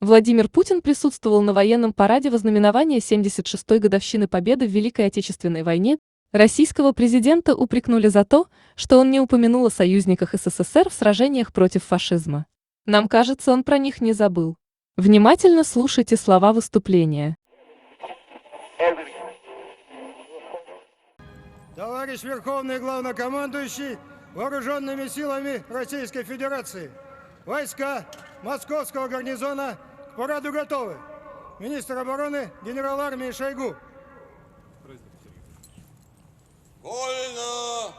Владимир Путин присутствовал на военном параде вознаменования 76-й годовщины победы в Великой Отечественной войне. Российского президента упрекнули за то, что он не упомянул о союзниках СССР в сражениях против фашизма. Нам кажется, он про них не забыл. Внимательно слушайте слова выступления. Товарищ Верховный Главнокомандующий Вооруженными силами Российской Федерации, войска Московского гарнизона к параду готовы. Министр обороны генерал армии Шойгу. Вольно!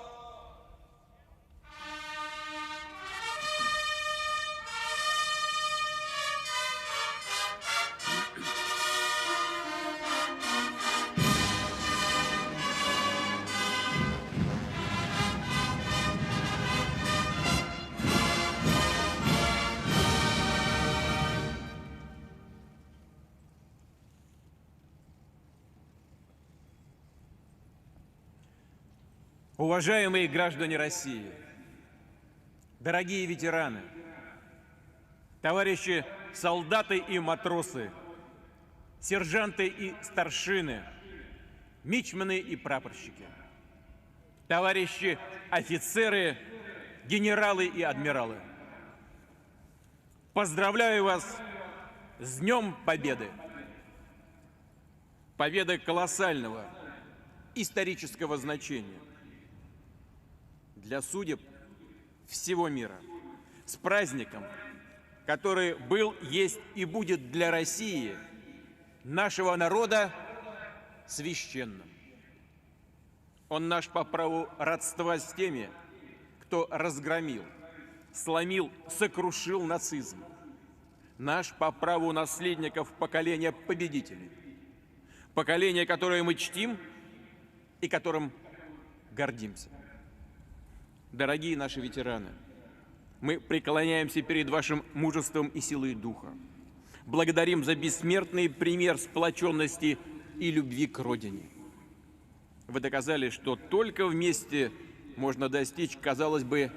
Уважаемые граждане России, дорогие ветераны, товарищи солдаты и матросы, сержанты и старшины, мичманы и прапорщики, товарищи офицеры, генералы и адмиралы. Поздравляю вас с Днем Победы! Победа колоссального исторического значения для судеб всего мира. С праздником, который был, есть и будет для России, нашего народа, священным. Он наш по праву родства с теми, кто разгромил, сломил, сокрушил нацизм. Наш по праву наследников поколения победителей. Поколение, которое мы чтим и которым гордимся. Дорогие наши ветераны, мы преклоняемся перед вашим мужеством и силой духа. Благодарим за бессмертный пример сплоченности и любви к Родине. Вы доказали, что только вместе можно достичь, казалось бы,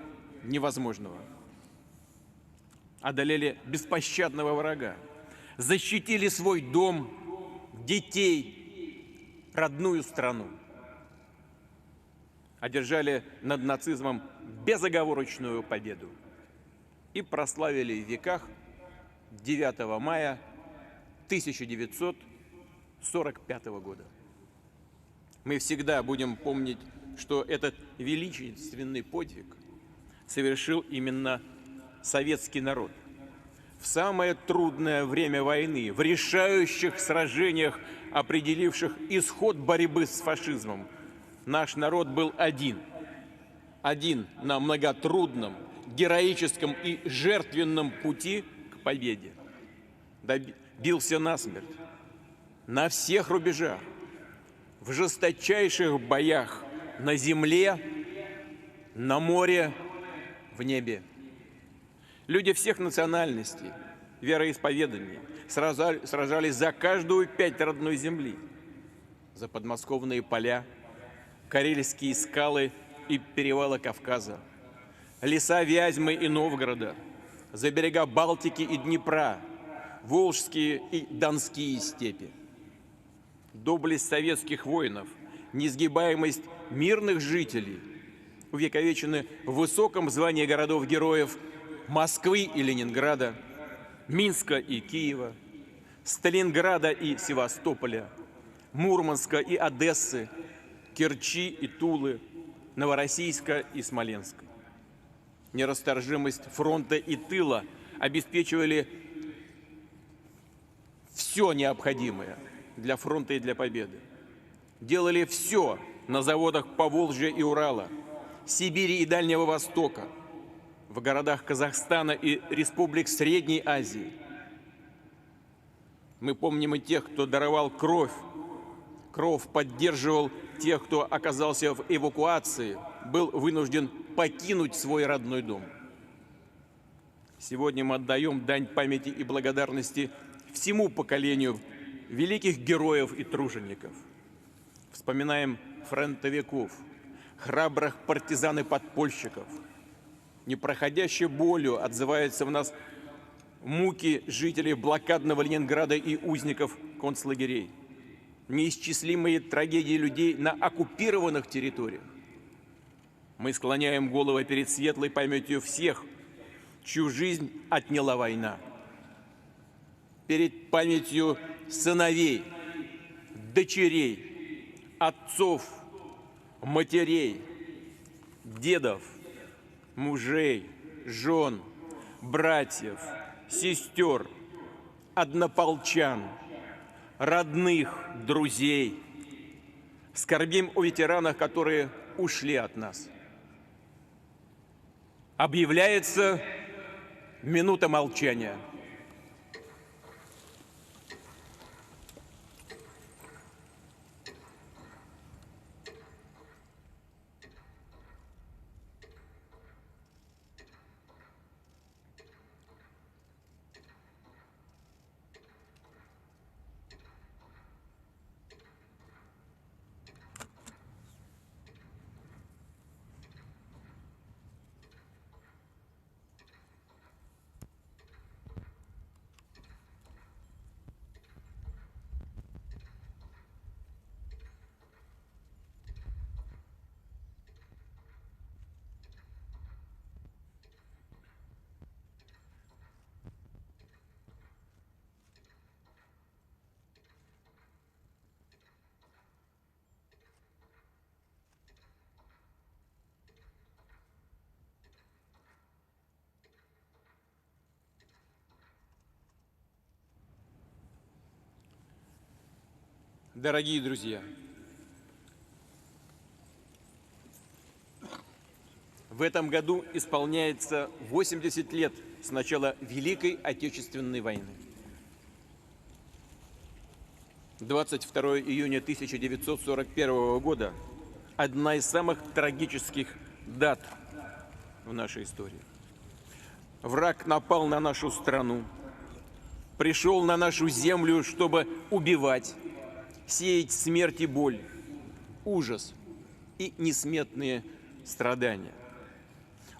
невозможного. Одолели беспощадного врага, защитили свой дом, детей, родную страну. Одержали над нацизмом безоговорочную победу и прославили в веках 9 мая 1945 года. Мы всегда будем помнить, что этот величественный подвиг совершил именно советский народ. В самое трудное время войны, в решающих сражениях, определивших исход борьбы с фашизмом, наш народ был один на многотрудном, героическом и жертвенном пути к победе. Бился насмерть, на всех рубежах, в жесточайших боях на земле, на море, в небе. Люди всех национальностей, вероисповеданий сражались за каждую пять родной земли, за подмосковные поля, Карельские скалы и перевалы Кавказа, леса Вязьмы и Новгорода, за берега Балтики и Днепра, Волжские и Донские степи. Доблесть советских воинов, несгибаемость мирных жителей увековечены в высоком звании городов-героев Москвы и Ленинграда, Минска и Киева, Сталинграда и Севастополя, Мурманска и Одессы, Керчи и Тулы, Новороссийска и Смоленска. Нерасторжимость фронта и тыла обеспечивали все необходимое для фронта и для победы. Делали все на заводах Поволжья и Урала, Сибири и Дальнего Востока, в городах Казахстана и республик Средней Азии. Мы помним и тех, кто даровал кровь, поддерживал тех, кто оказался в эвакуации, был вынужден покинуть свой родной дом. Сегодня мы отдаем дань памяти и благодарности всему поколению великих героев и тружеников. Вспоминаем фронтовиков, храбрых партизан и подпольщиков. Непроходящей болью отзывается в нас муки жителей блокадного Ленинграда и узников концлагерей, неисчислимые трагедии людей на оккупированных территориях. Мы склоняем головы перед светлой памятью всех, чью жизнь отняла война, перед памятью сыновей, дочерей, отцов, матерей, дедов, мужей, жен, братьев, сестер, однополчан, родных, друзей. Скорбим о ветеранах, которые ушли от нас. Объявляется минута молчания. Дорогие друзья, в этом году исполняется 80 лет с начала Великой Отечественной войны. 22 июня 1941 года – одна из самых трагических дат в нашей истории. Враг напал на нашу страну, пришел на нашу землю, чтобы убивать, сеять смерть и боль, ужас и несметные страдания.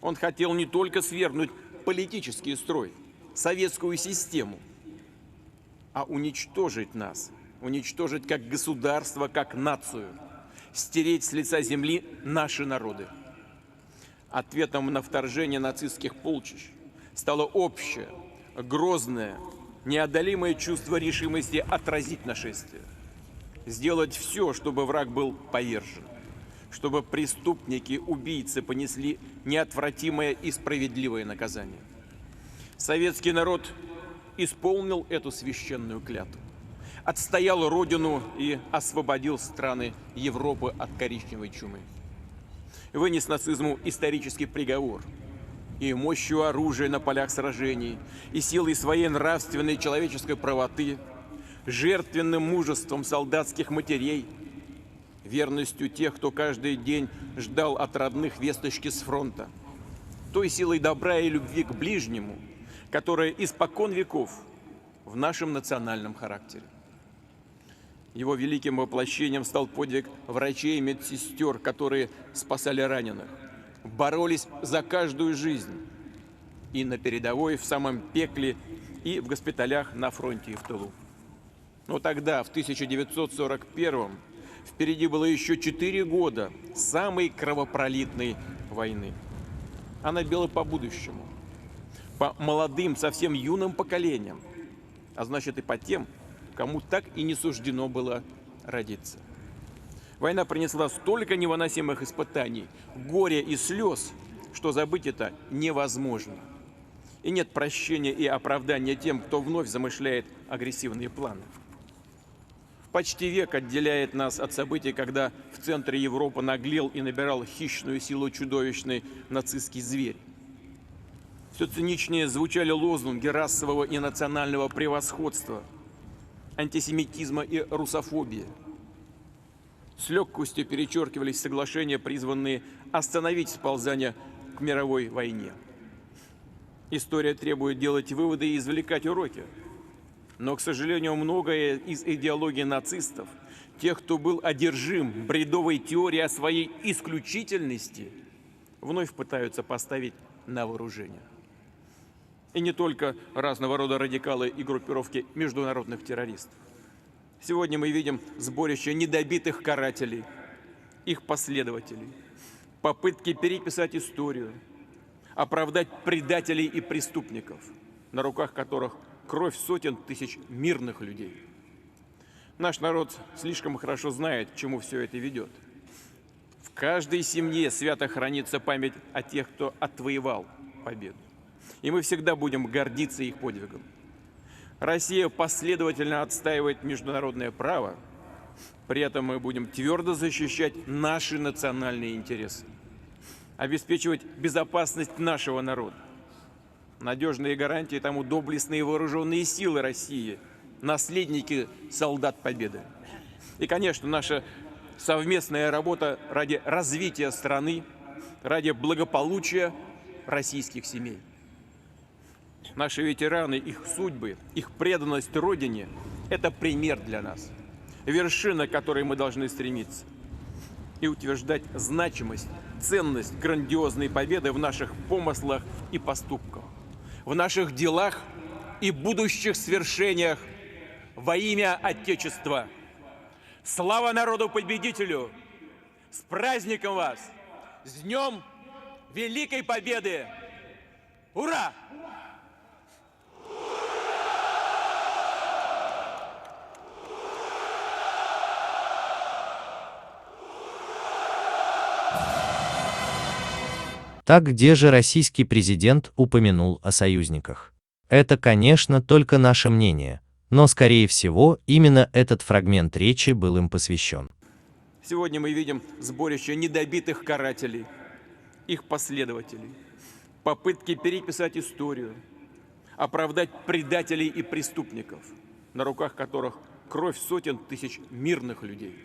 Он хотел не только свергнуть политический строй, советскую систему, а уничтожить нас, уничтожить как государство, как нацию, стереть с лица земли наши народы. Ответом на вторжение нацистских полчищ стало общее, грозное, неодолимое чувство решимости отразить нашествие. Сделать все, чтобы враг был повержен, чтобы преступники, убийцы понесли неотвратимое и справедливое наказание. Советский народ исполнил эту священную клятву, отстоял Родину и освободил страны Европы от коричневой чумы. Вынес нацизму исторический приговор и мощью оружия на полях сражений, и силой своей нравственной человеческой правоты, жертвенным мужеством солдатских матерей, верностью тех, кто каждый день ждал от родных весточки с фронта, той силой добра и любви к ближнему, которая испокон веков в нашем национальном характере. Его великим воплощением стал подвиг врачей и медсестер, которые спасали раненых, боролись за каждую жизнь и на передовой, в самом пекле, и в госпиталях на фронте и в тылу. Но тогда, в 1941-м, впереди было еще 4 года самой кровопролитной войны. Она била по будущему, по молодым, совсем юным поколениям, а значит и по тем, кому так и не суждено было родиться. Война принесла столько невыносимых испытаний, горя и слез, что забыть это невозможно. И нет прощения и оправдания тем, кто вновь замышляет агрессивные планы. Почти век отделяет нас от событий, когда в центре Европы наглел и набирал хищную силу чудовищный нацистский зверь. Все циничнее звучали лозунги расового и национального превосходства, антисемитизма и русофобии. С легкостью перечеркивались соглашения, призванные остановить сползание к мировой войне. История требует делать выводы и извлекать уроки. Но, к сожалению, многое из идеологии нацистов, тех, кто был одержим бредовой теорией о своей исключительности, вновь пытаются поставить на вооружение. И не только разного рода радикалы и группировки международных террористов. Сегодня мы видим сборище недобитых карателей, их последователей, попытки переписать историю, оправдать предателей и преступников, на руках которых кровь сотен тысяч мирных людей. Наш народ слишком хорошо знает, к чему все это ведет. В каждой семье свято хранится память о тех, кто отвоевал победу. И мы всегда будем гордиться их подвигом. Россия последовательно отстаивает международное право, при этом мы будем твердо защищать наши национальные интересы, обеспечивать безопасность нашего народа. Надежные гарантии тому доблестные вооруженные силы России, наследники солдат Победы. И, конечно, наша совместная работа ради развития страны, ради благополучия российских семей. Наши ветераны, их судьбы, их преданность Родине – это пример для нас, вершина, к которой мы должны стремиться, и утверждать значимость, ценность грандиозной победы в наших помыслах и поступках, в наших делах и будущих свершениях во имя Отечества. Слава народу-победителю! С праздником вас! С Днем Великой Победы! Ура! Так где же российский президент упомянул о союзниках? Это, конечно, только наше мнение, но, скорее всего, именно этот фрагмент речи был им посвящен. Сегодня мы видим сборище недобитых карателей, их последователей, попытки переписать историю, оправдать предателей и преступников, на руках которых кровь сотен тысяч мирных людей.